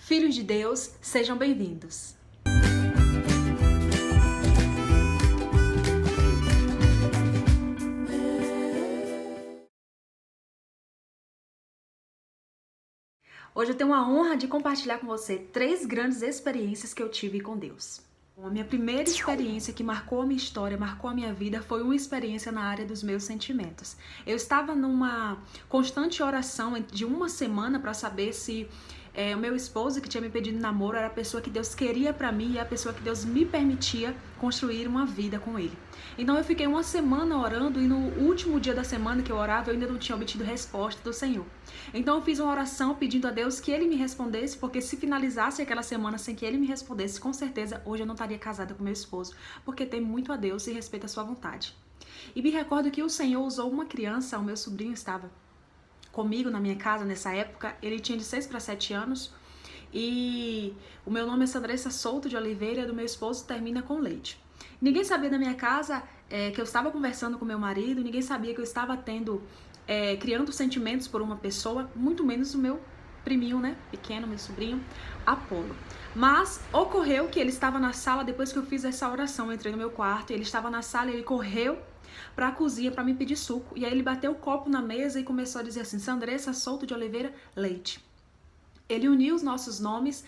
Filhos de Deus, sejam bem-vindos. Hoje eu tenho a honra de compartilhar com você 3 grandes experiências que eu tive com Deus. A minha primeira experiência que marcou a minha história, marcou a minha vida, foi uma experiência na área dos meus sentimentos. Eu estava numa constante oração de uma semana para saber se o meu esposo, que tinha me pedido namoro, era a pessoa que Deus queria para mim e a pessoa que Deus me permitia construir uma vida com ele. Então eu fiquei uma semana orando e no último dia da semana que eu orava, eu ainda não tinha obtido resposta do Senhor. Então eu fiz uma oração pedindo a Deus que Ele me respondesse, porque se finalizasse aquela semana sem que Ele me respondesse, com certeza hoje eu não estaria casada com meu esposo, porque tem muito a Deus e respeita a sua vontade. E me recordo que o Senhor usou uma criança, o meu sobrinho estava comigo na minha casa nessa época, ele tinha de 6 para 7 anos, e o meu nome é Sandressa Souto de Oliveira, e do meu esposo termina com Leite. Ninguém sabia da minha casa que eu estava conversando com meu marido, ninguém sabia que eu estava criando sentimentos por uma pessoa, muito menos o meu priminho, né, pequeno, meu sobrinho, Apolo. Mas ocorreu que ele estava na sala, depois que eu fiz essa oração, eu entrei no meu quarto, ele estava na sala e ele correu para a cozinha para me pedir suco. E aí ele bateu o copo na mesa e começou a dizer assim: Sandressa Souto de Oliveira, Leite. Ele uniu os nossos nomes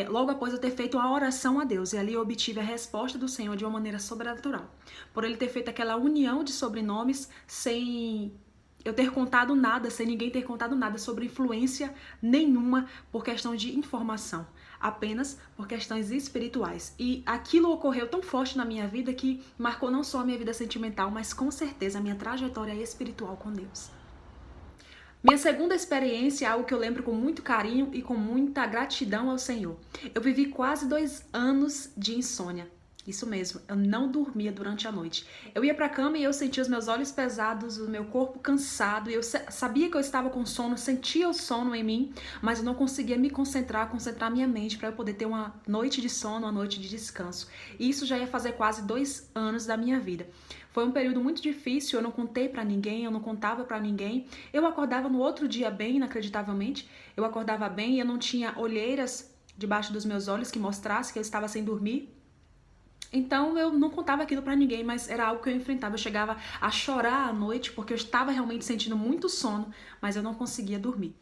logo após eu ter feito uma oração a Deus. E ali eu obtive a resposta do Senhor de uma maneira sobrenatural. Por ele ter feito aquela união de sobrenomes sem eu ter contado nada, sem ninguém ter contado nada sobre influência nenhuma por questão de informação, apenas por questões espirituais. E aquilo ocorreu tão forte na minha vida que marcou não só a minha vida sentimental, mas com certeza a minha trajetória espiritual com Deus. Minha segunda experiência é algo que eu lembro com muito carinho e com muita gratidão ao Senhor. Eu vivi quase 2 anos de insônia. Isso mesmo, eu não dormia durante a noite. Eu ia pra cama e eu sentia os meus olhos pesados, o meu corpo cansado, e eu sabia que eu estava com sono, sentia o sono em mim, mas eu não conseguia me concentrar minha mente para eu poder ter uma noite de sono, uma noite de descanso. E isso já ia fazer quase 2 anos da minha vida. Foi um período muito difícil, eu não contei pra ninguém, eu não contava pra ninguém. Eu acordava no outro dia bem, inacreditavelmente. Eu acordava bem e eu não tinha olheiras debaixo dos meus olhos que mostrasse que eu estava sem dormir. Então eu não contava aquilo pra ninguém, mas era algo que eu enfrentava. Eu chegava a chorar à noite porque eu estava realmente sentindo muito sono, mas eu não conseguia dormir.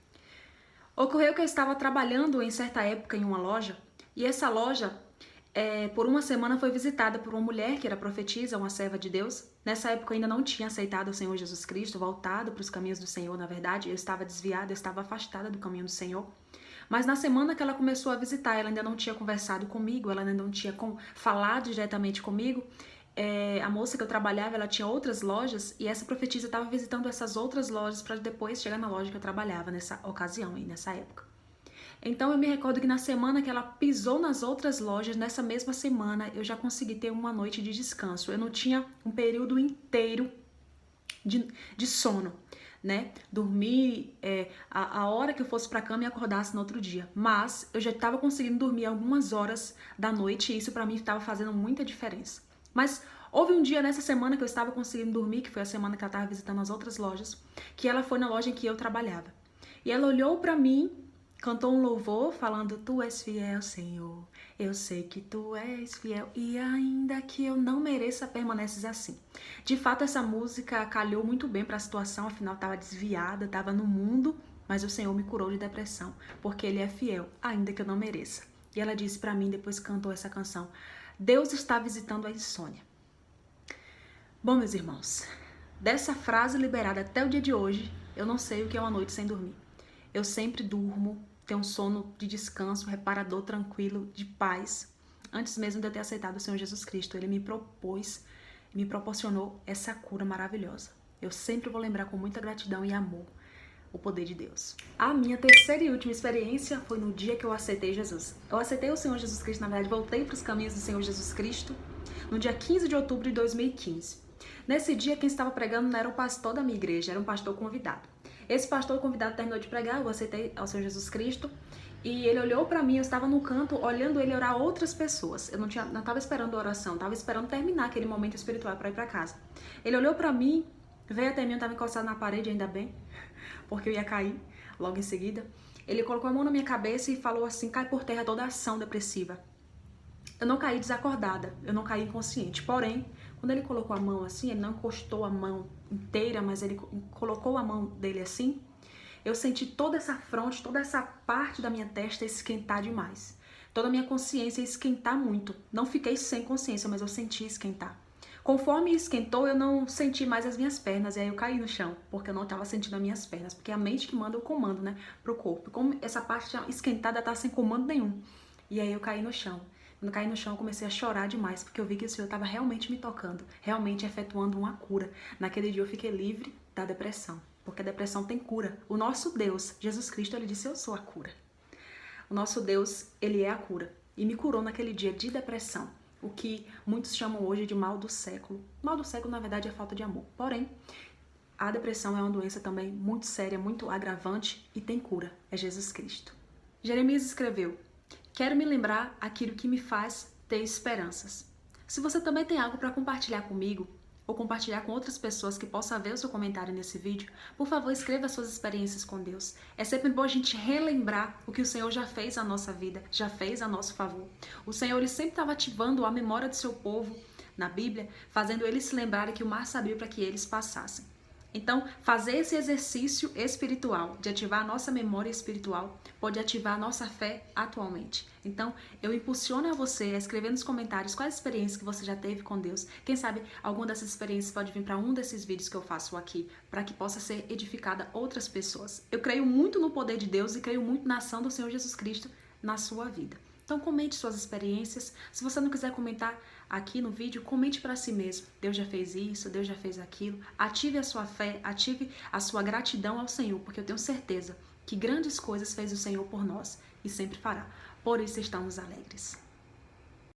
Ocorreu que eu estava trabalhando em certa época em uma loja, e essa loja, por uma semana, foi visitada por uma mulher que era profetisa, uma serva de Deus. Nessa época eu ainda não tinha aceitado o Senhor Jesus Cristo, voltado para os caminhos do Senhor, na verdade. Eu estava desviada, eu estava afastada do caminho do Senhor. Mas na semana que ela começou a visitar, ela ainda não tinha conversado comigo, ela ainda não tinha falado diretamente comigo. A moça que eu trabalhava, ela tinha outras lojas, e essa profetisa estava visitando essas outras lojas para depois chegar na loja que eu trabalhava nessa ocasião e nessa época. Então eu me recordo que na semana que ela pisou nas outras lojas, nessa mesma semana, eu já consegui ter uma noite de descanso. Eu não tinha um período inteiro de sono, né? Dormir a hora que eu fosse pra cama e acordasse no outro dia. Mas eu já estava conseguindo dormir algumas horas da noite e isso pra mim estava fazendo muita diferença. Mas houve um dia nessa semana que eu estava conseguindo dormir, que foi a semana que ela estava visitando as outras lojas, que ela foi na loja em que eu trabalhava. E ela olhou pra mim, cantou um louvor falando: Tu és fiel, Senhor, eu sei que Tu és fiel, e ainda que eu não mereça, permaneces assim. De fato, essa música calhou muito bem para a situação, afinal estava desviada, estava no mundo, mas o Senhor me curou de depressão, porque Ele é fiel, ainda que eu não mereça. E ela disse para mim, depois que cantou essa canção: Deus está visitando a insônia. Bom, meus irmãos, dessa frase liberada até o dia de hoje, eu não sei o que é uma noite sem dormir. Eu sempre durmo, tenho um sono de descanso, reparador, tranquilo, de paz. Antes mesmo de eu ter aceitado o Senhor Jesus Cristo, Ele me proporcionou essa cura maravilhosa. Eu sempre vou lembrar com muita gratidão e amor o poder de Deus. A minha terceira e última experiência foi no dia que eu aceitei Jesus. Eu aceitei o Senhor Jesus Cristo, na verdade, voltei para os caminhos do Senhor Jesus Cristo no dia 15 de outubro de 2015. Nesse dia, quem estava pregando não era o pastor da minha igreja, era um pastor convidado. Esse pastor convidado terminou de pregar, eu aceitei ao Senhor Jesus Cristo, e ele olhou pra mim, eu estava no canto olhando ele orar outras pessoas. Eu não estava esperando a oração, estava esperando terminar aquele momento espiritual para ir para casa. Ele olhou pra mim, veio até mim, eu estava encostado na parede, ainda bem, porque eu ia cair logo em seguida. Ele colocou a mão na minha cabeça e falou assim: cai por terra toda ação depressiva. Eu não caí desacordada, eu não caí inconsciente. Porém, quando ele colocou a mão assim, ele não encostou a mão inteira, mas ele colocou a mão dele assim, eu senti toda essa fronte, toda essa parte da minha testa esquentar demais. Toda a minha consciência esquentar muito. Não fiquei sem consciência, mas eu senti esquentar. Conforme esquentou, eu não senti mais as minhas pernas, e aí eu caí no chão, porque eu não estava sentindo as minhas pernas, porque é a mente que manda o comando, né, pro corpo. Como essa parte esquentada tá sem comando nenhum. E aí eu caí no chão. Quando eu caí no chão, eu comecei a chorar demais, porque eu vi que o Senhor estava realmente me tocando, realmente efetuando uma cura. Naquele dia eu fiquei livre da depressão, porque a depressão tem cura. O nosso Deus, Jesus Cristo, ele disse: eu sou a cura. O nosso Deus, ele é a cura. E me curou naquele dia de depressão. O que muitos chamam hoje de mal do século. Mal do século, na verdade, é falta de amor. Porém, a depressão é uma doença também muito séria, muito agravante e tem cura. É Jesus Cristo. Jeremias escreveu: quero me lembrar aquilo que me faz ter esperanças. Se você também tem algo para compartilhar comigo, ou compartilhar com outras pessoas que possam ver o seu comentário nesse vídeo, por favor, escreva suas experiências com Deus. É sempre bom a gente relembrar o que o Senhor já fez na nossa vida, já fez a nosso favor. O Senhor, ele sempre estava ativando a memória do seu povo na Bíblia, fazendo eles se lembrarem que o mar se abriu para que eles passassem. Então, fazer esse exercício espiritual, de ativar a nossa memória espiritual, pode ativar a nossa fé atualmente. Então, eu impulsiono a você a escrever nos comentários quais experiências que você já teve com Deus. Quem sabe alguma dessas experiências pode vir para um desses vídeos que eu faço aqui, para que possa ser edificada outras pessoas. Eu creio muito no poder de Deus e creio muito na ação do Senhor Jesus Cristo na sua vida. Então comente suas experiências. Se você não quiser comentar aqui no vídeo, comente para si mesmo. Deus já fez isso, Deus já fez aquilo. Ative a sua fé, ative a sua gratidão ao Senhor, porque eu tenho certeza que grandes coisas fez o Senhor por nós e sempre fará. Por isso estamos alegres.